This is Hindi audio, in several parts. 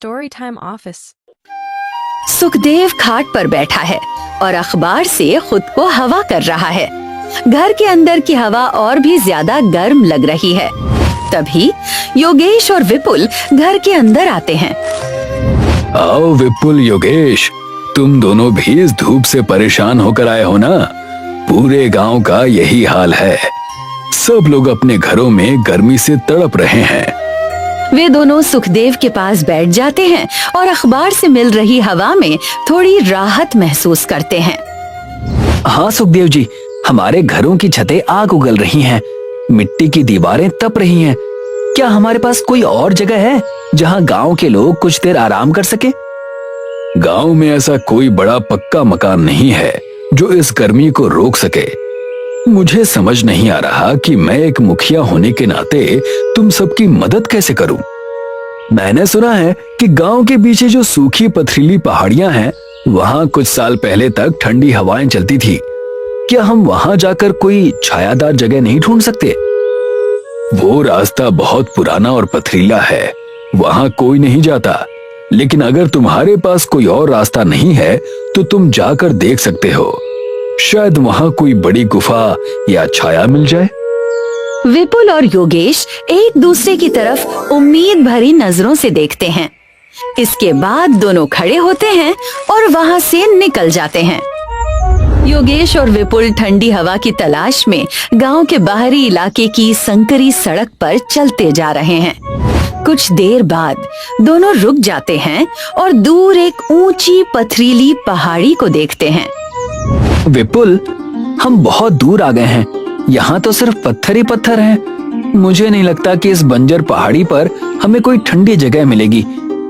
Storytime Office. सुखदेव खाट पर बैठा है और अखबार से खुद को हवा कर रहा है। घर के अंदर की हवा और भी ज्यादा गर्म लग रही है। तभी योगेश और विपुल घर के अंदर आते हैं। आओ विपुल, योगेश, तुम दोनों भी इस धूप से परेशान होकर आए हो ना? पूरे गांव का यही हाल है। सब लोग अपने घरों में गर्मी से तड़प रहे हैं। वे दोनों सुखदेव के पास बैठ जाते हैं और अखबार से मिल रही हवा में थोड़ी राहत महसूस करते हैं। हाँ सुखदेव जी, हमारे घरों की छतें आग उगल रही हैं, मिट्टी की दीवारें तप रही हैं। क्या हमारे पास कोई और जगह है जहाँ गांव के लोग कुछ देर आराम कर सके? गांव में ऐसा कोई बड़ा पक्का मकान नहीं है जो इस गर्मी को रोक सके। मुझे समझ नहीं आ रहा कि मैं एक मुखिया होने के नाते तुम सबकी मदद कैसे करूं। मैंने सुना है कि गांव के पीछे जो सूखी पथरीली पहाड़ियां हैं, वहां कुछ साल पहले तक ठंडी हवाएं चलती थी। क्या हम वहां जाकर कोई छायादार जगह नहीं ढूंढ सकते? वो रास्ता बहुत पुराना और पथरीला है, वहां कोई नहीं जाता। लेकिन अगर तुम्हारे पास कोई और रास्ता नहीं है तो तुम जाकर देख सकते हो। शायद वहां कोई बड़ी गुफा या छाया मिल जाए। विपुल और योगेश एक दूसरे की तरफ उम्मीद भरी नजरों से देखते हैं। इसके बाद दोनों खड़े होते हैं और वहां से निकल जाते हैं। योगेश और विपुल ठंडी हवा की तलाश में गांव के बाहरी इलाके की संकरी सड़क पर चलते जा रहे हैं। कुछ देर बाद दोनों रुक जाते हैं और दूर एक ऊंची पथरीली पहाड़ी को देखते हैं। विपुल, हम बहुत दूर आ गए हैं। यहाँ तो सिर्फ पत्थर ही पत्थर हैं। मुझे नहीं लगता कि इस बंजर पहाड़ी पर हमें कोई ठंडी जगह मिलेगी।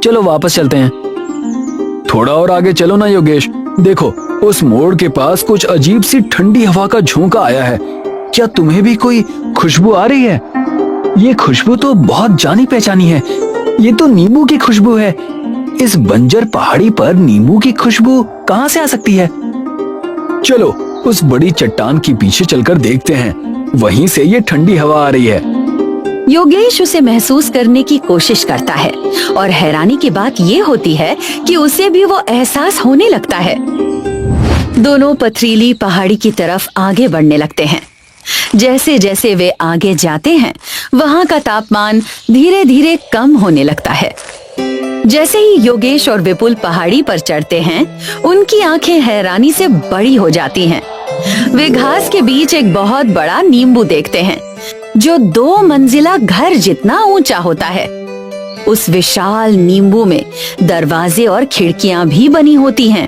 चलो वापस चलते हैं। थोड़ा और आगे चलो ना योगेश, देखो उस मोड़ के पास कुछ अजीब सी ठंडी हवा का झोंका आया है। क्या तुम्हें भी कोई खुशबू आ रही है? ये खुशबू तो बहुत जानी पहचानी है। ये तो नींबू की खुशबू है। इस बंजर पहाड़ी पर नींबू की खुशबू कहाँ से आ सकती है? चलो उस बड़ी चट्टान के पीछे चलकर देखते हैं, वहीं से ये ठंडी हवा आ रही है। योगेश उसे महसूस करने की कोशिश करता है और हैरानी की बात ये होती है कि उसे भी वो एहसास होने लगता है। दोनों पथरीली पहाड़ी की तरफ आगे बढ़ने लगते हैं। जैसे जैसे वे आगे जाते हैं, वहाँ का तापमान धीरे धीरे कम होने लगता है। जैसे ही योगेश और विपुल पहाड़ी पर चढ़ते हैं, उनकी आंखें हैरानी से बड़ी हो जाती हैं। वे घास के बीच एक बहुत बड़ा नींबू देखते हैं, जो 2 मंजिला घर जितना ऊंचा होता है। उस विशाल नींबू में दरवाजे और खिड़कियां भी बनी होती हैं।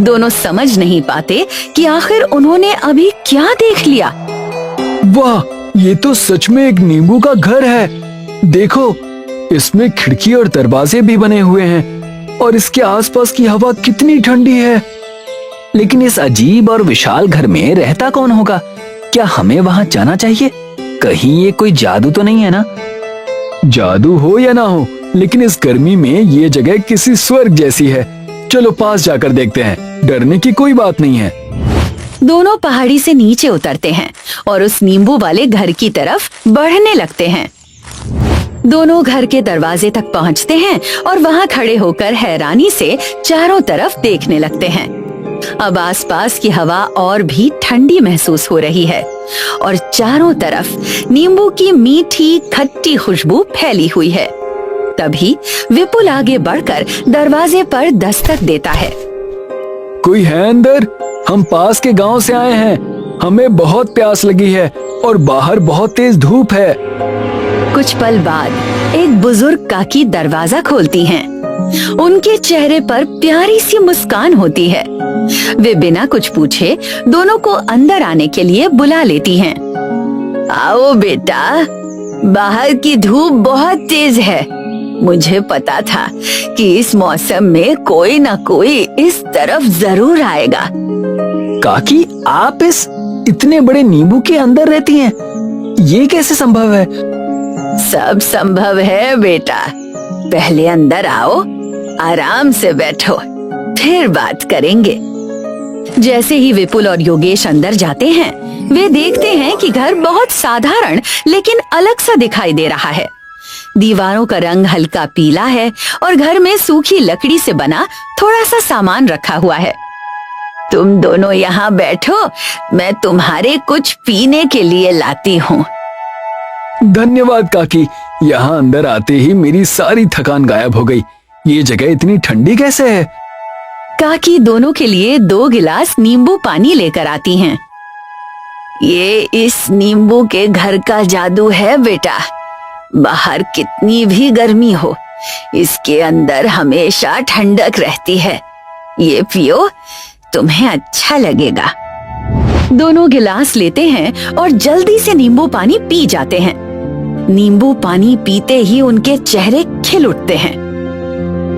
दोनों समझ नहीं पाते कि आखिर उन्होंने अभी क्या देख लिया। वाह, ये तो सच में एक नींबू का घर है। देखो, इसमें खिड़की और दरवाजे भी बने हुए हैं और इसके आसपास की हवा कितनी ठंडी है। लेकिन इस अजीब और विशाल घर में रहता कौन होगा? क्या हमें वहां जाना चाहिए? कहीं ये कोई जादू तो नहीं है ना? जादू हो या ना हो, लेकिन इस गर्मी में ये जगह किसी स्वर्ग जैसी है। चलो पास जाकर देखते हैं, डरने की कोई बात नहीं है। दोनों पहाड़ी से नीचे उतरते हैं और उस नींबू वाले घर की तरफ बढ़ने लगते हैं। दोनों घर के दरवाजे तक पहुंचते हैं और वहां खड़े होकर हैरानी से चारों तरफ देखने लगते हैं। अब आसपास की हवा और भी ठंडी महसूस हो रही है और चारों तरफ नींबू की मीठी खट्टी खुशबू फैली हुई है। तभी विपुल आगे बढ़कर दरवाजे पर दस्तक देता है। कोई है अंदर? हम पास के गांव से आए हैं। हमें बहुत प्यास लगी है और बाहर बहुत तेज धूप है। कुछ पल बाद एक बुजुर्ग काकी दरवाजा खोलती हैं। उनके चेहरे पर प्यारी सी मुस्कान होती है। वे बिना कुछ पूछे दोनों को अंदर आने के लिए बुला लेती हैं। आओ बेटा, बाहर की धूप बहुत तेज है। मुझे पता था कि इस मौसम में कोई ना कोई इस तरफ जरूर आएगा। काकी, आप इस इतने बड़े नींबू के अंदर रहती हैं? ये कैसे संभव है? सब संभव है बेटा। पहले अंदर आओ, आराम से बैठो, फिर बात करेंगे। जैसे ही विपुल और योगेश अंदर जाते हैं, वे देखते हैं कि घर बहुत साधारण लेकिन अलग सा दिखाई दे रहा है। दीवारों का रंग हल्का पीला है और घर में सूखी लकड़ी से बना थोड़ा सा सामान रखा हुआ है। तुम दोनों यहाँ बैठो, मैं तुम्हारे कुछ पीने के लिए लाती हूँ। धन्यवाद काकी। यहाँ अंदर आते ही मेरी सारी थकान गायब हो गई। ये जगह इतनी ठंडी कैसे है? काकी दोनों के लिए 2 गिलास नींबू पानी लेकर आती हैं। ये इस नींबू के घर का जादू है बेटा। बाहर कितनी भी गर्मी हो, इसके अंदर हमेशा ठंडक रहती है। ये पियो, तुम्हें अच्छा लगेगा। दोनों गिलास लेते हैं और जल्दी से नींबू पानी पी जाते हैं। नींबू पानी पीते ही उनके चेहरे खिल उठते हैं।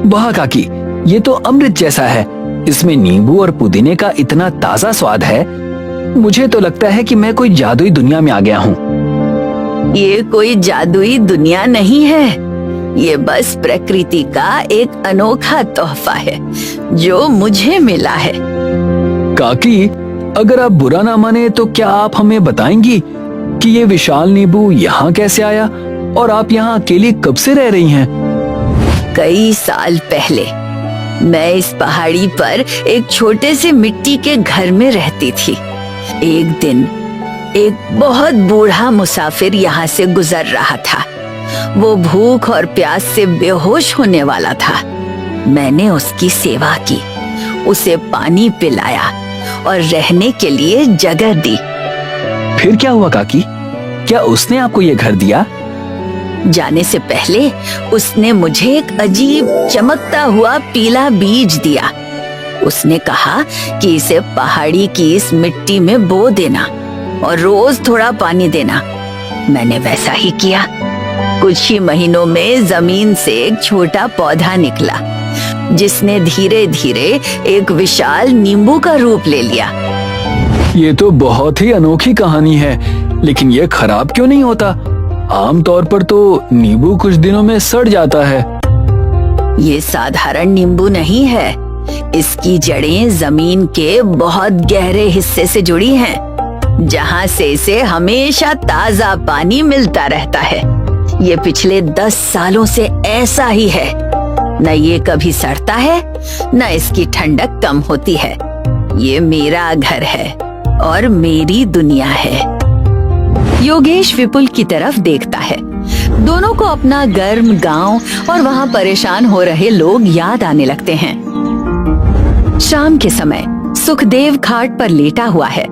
वाह काकी, ये तो अमृत जैसा है। इसमें नींबू और पुदीने का इतना ताजा स्वाद है, मुझे तो लगता है कि मैं कोई जादुई दुनिया में आ गया हूँ। ये कोई जादुई दुनिया नहीं है, ये बस प्रकृति का एक अनोखा तोहफा है जो मुझे मिला है। काकी, अगर आप बुरा ना माने तो क्या आप हमें बताएंगी कि ये विशाल नींबू यहाँ कैसे आया और आप यहाँ अकेली कब से रह रही हैं? कई साल पहले मैं इस पहाड़ी पर एक छोटे से मिट्टी के घर में रहती थी। एक दिन एक बहुत बूढ़ा मुसाफिर यहाँ से गुजर रहा था। वो भूख और प्यास से बेहोश होने वाला था। मैंने उसकी सेवा की, उसे पानी पिलाया और रहने के लिए जगह दी। फिर क्या हुआ काकी? क्या उसने आपको ये घर दिया? जाने से पहले उसने मुझे एक अजीब चमकता हुआ पीला बीज दिया। उसने कहा कि इसे पहाड़ी की इस मिट्टी में बो देना और रोज थोड़ा पानी देना। मैंने वैसा ही किया। कुछ ही महीनों में जमीन से एक छोटा पौधा निकला, जिसने धीरे धीरे एक विशाल नींबू का रूप ले लिया। ये तो बहुत ही अनोखी कहानी है, लेकिन ये खराब क्यों नहीं होता? आमतौर पर तो नींबू कुछ दिनों में सड़ जाता है। ये साधारण नींबू नहीं है, इसकी जड़ें जमीन के बहुत गहरे हिस्से से जुड़ी हैं, जहाँ से इसे हमेशा ताजा पानी मिलता रहता है। ये पिछले 10 सालों से ऐसा ही है। न ये कभी सड़ता है, न इसकी ठंडक कम होती है। ये मेरा घर है और मेरी दुनिया है। योगेश विपुल की तरफ देखता है। दोनों को अपना गर्म गांव और वहाँ परेशान हो रहे लोग याद आने लगते हैं। शाम के समय सुखदेव खाट पर लेटा हुआ है।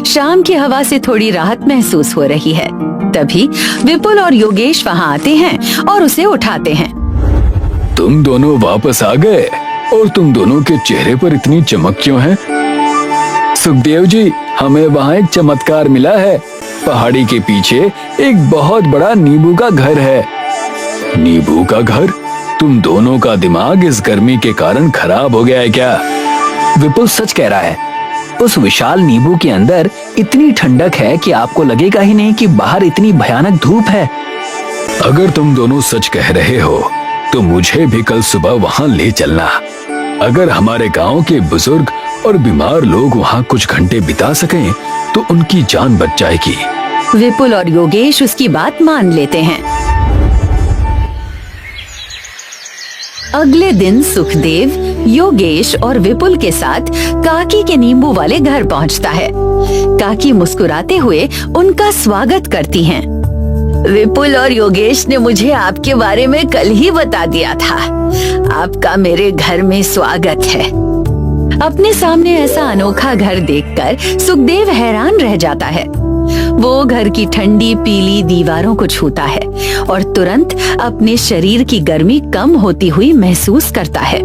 शाम की हवा से थोड़ी राहत महसूस हो रही है। तभी विपुल और योगेश वहाँ आते हैं और उसे उठाते हैं। तुम दोनों वापस आ गए और तुम दोनों के चेहरे पर इतनी चमक क्यों है? सुखदेव जी, हमें वहाँ एक चमत्कार मिला है। पहाड़ी के पीछे एक बहुत बड़ा नींबू का घर है। नींबू का घर? तुम दोनों का दिमाग इस गर्मी के कारण खराब हो गया है क्या? विपुल सच कह रहा है। उस विशाल नींबू के अंदर इतनी ठंडक है कि आपको लगेगा ही नहीं कि बाहर इतनी भयानक धूप है। अगर तुम दोनों सच कह रहे हो तो मुझे भी कल सुबह वहाँ ले चलना। अगर हमारे गांव के बुजुर्ग और बीमार लोग वहाँ कुछ घंटे बिता सकें तो उनकी जान बच जाएगी। विपुल और योगेश उसकी बात मान लेते हैं। अगले दिन सुखदेव, योगेश और विपुल के साथ काकी के नींबू वाले घर पहुंचता है। काकी मुस्कुराते हुए उनका स्वागत करती हैं। विपुल और योगेश ने मुझे आपके बारे में कल ही बता दिया था। आपका मेरे घर में स्वागत है। अपने सामने ऐसा अनोखा घर देखकर सुखदेव हैरान रह जाता है। वो घर की ठंडी पीली दीवारों को छूता है और तुरंत अपने शरीर की गर्मी कम होती हुई महसूस करता है।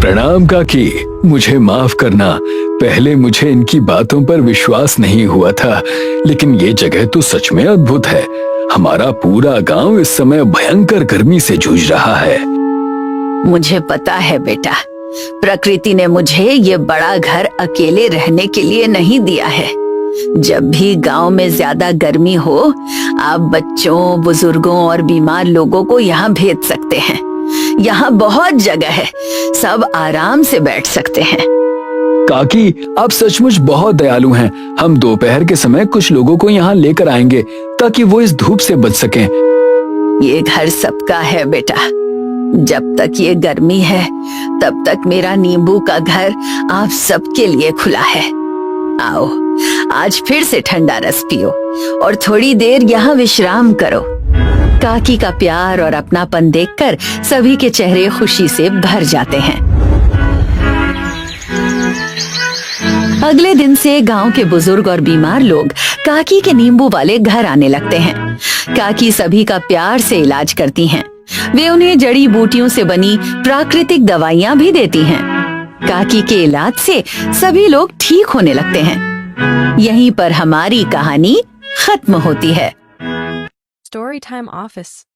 प्रणाम काकी, मुझे माफ करना। पहले मुझे इनकी बातों पर विश्वास नहीं हुआ था, लेकिन ये जगह तो सच में अद्भुत है। हमारा पूरा गांव इस समय भयंकर गर्मी से जूझ रहा है। मुझे पता है बेटा, प्रकृति ने मुझे ये बड़ा घर अकेले रहने के लिए नहीं दिया है। जब भी गांव में ज्यादा गर्मी हो, आप बच्चों, बुजुर्गों और बीमार लोगों को यहाँ भेज सकते हैं। यहाँ बहुत जगह है, सब आराम से बैठ सकते हैं। काकी, आप सचमुच बहुत दयालु हैं। हम दोपहर के समय कुछ लोगों को यहाँ लेकर आएंगे ताकि वो इस धूप से बच सकें। ये घर सबका है बेटा। जब तक ये गर्मी है तब तक मेरा नींबू का घर आप सबके लिए खुला है। आओ, आज फिर से ठंडा रस पियो और थोड़ी देर यहाँ विश्राम करो। काकी का प्यार और अपनापन देखकर सभी के चेहरे खुशी से भर जाते हैं। अगले दिन से गांव के बुजुर्ग और बीमार लोग काकी के नींबू वाले घर आने लगते हैं। काकी सभी का प्यार से इलाज करती हैं। वे उन्हें जड़ी बूटियों से बनी प्राकृतिक दवाइयाँ भी देती हैं। काकी के इलाज से सभी लोग ठीक होने लगते हैं। यहीं पर हमारी कहानी खत्म होती है। Storytime Office